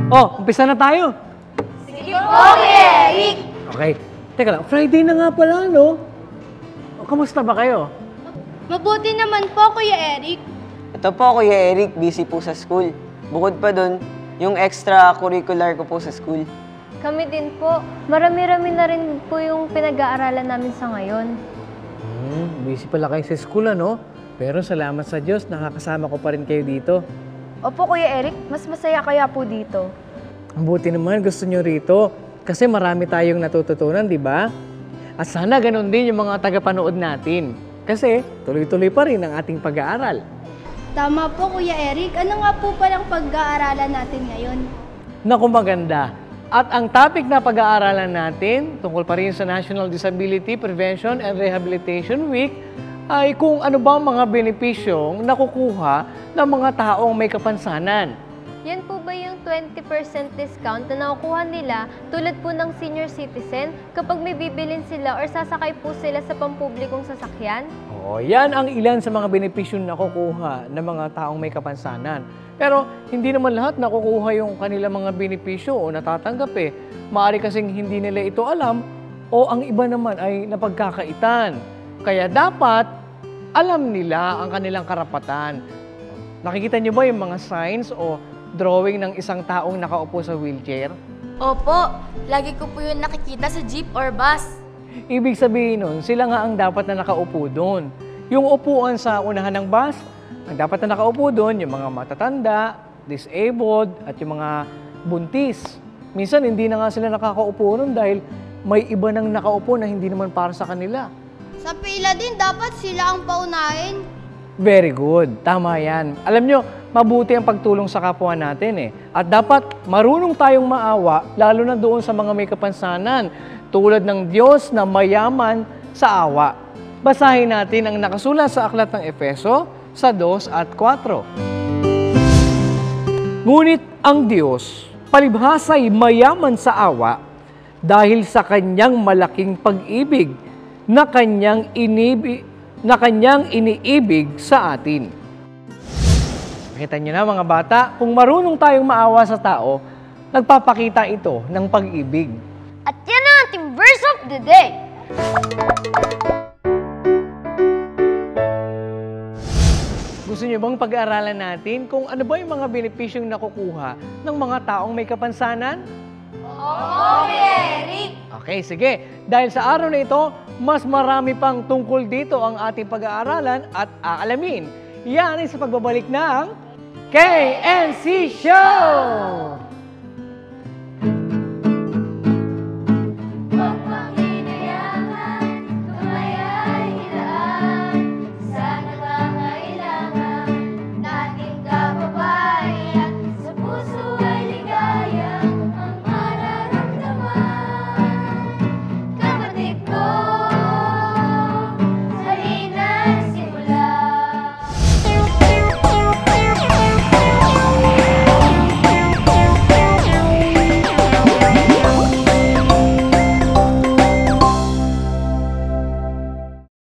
Oh, umpisa na tayo. Sige po, Kuya Eric! Okay. Teka lang, Friday na nga pala, no? O, kamusta ba kayo? Mabuti naman po, Kuya Eric. Ito po, Kuya Eric, busy po sa school. Bukod pa dun, yung extracurricular ko po sa school. Kami din po. Marami-rami na rin po yung pinag-aaralan namin sa ngayon. Busy pala kayo sa school, ano? Pero salamat sa Diyos, nakakasama ko pa rin kayo dito. Opo, Kuya Eric. Mas masaya kaya po dito. Ang buti naman, gusto nyo rito. Kasi marami tayong natututunan, di ba? At sana ganun din yung mga tagapanood natin. Kasi tuloy-tuloy pa rin ang ating pag-aaral. Tama po, Kuya Eric. Ano nga po palang pag-aaralan natin ngayon? Naku, maganda. At ang topic na pag-aaralan natin, tungkol pa rin sa National Disability Prevention and Rehabilitation Week, ay kung ano ba ang mga benepisyong nakukuha ng mga taong may kapansanan. Yan po ba yung 20% discount na nakukuha nila tulad po ng senior citizen kapag may bibilin sila or sasakay po sila sa pampublikong sasakyan? Oo, yan ang ilan sa mga benepisyong nakukuha ng mga taong may kapansanan. Pero hindi naman lahat nakukuha yung kanilang mga benepisyo o natatanggap eh. Maaari kasing hindi nila ito alam o ang iba naman ay napagkakaitan. Kaya dapat alam nila ang kanilang karapatan. Nakikita niyo ba yung mga signs o drawing ng isang taong nakaupo sa wheelchair? Opo, lagi ko po yun nakikita sa jeep or bus. Ibig sabihin nun, sila nga ang dapat na nakaupo doon. Yung upuan sa unahan ng bus, ang dapat na nakaupo doon, yung mga matatanda, disabled, at yung mga buntis. Minsan, hindi na nga sila nakakaupo doon dahil may iba nang nakaupo na hindi naman para sa kanila. Sa pila din, dapat sila ang paunahin. Very good. Tama yan. Alam nyo, mabuti ang pagtulong sa kapwa natin eh. At dapat marunong tayong maawa, lalo na doon sa mga may kapansanan, tulad ng Diyos na mayaman sa awa. Basahin natin ang nakasulat sa Aklat ng Efeso sa 2 at 4. Ngunit ang Diyos, palibhasa'y mayaman sa awa dahil sa kanyang malaking pag-ibig na kanyang iniibig sa atin. Nakita niyo na mga bata, kung marunong tayong maawa sa tao, nagpapakita ito ng pag-ibig. At yan ang ating verse of the day. Gusto niyo bang pag-aaralan natin kung ano ba yung mga benepisyong nakukuha ng mga taong may kapansanan? Oo, Kuya Eric. Okay, sige. Dahil sa araw na ito, mas marami pang tungkol dito ang ating pag-aaralan at aalamin. Yan ay sa pagbabalik ng KNC Show!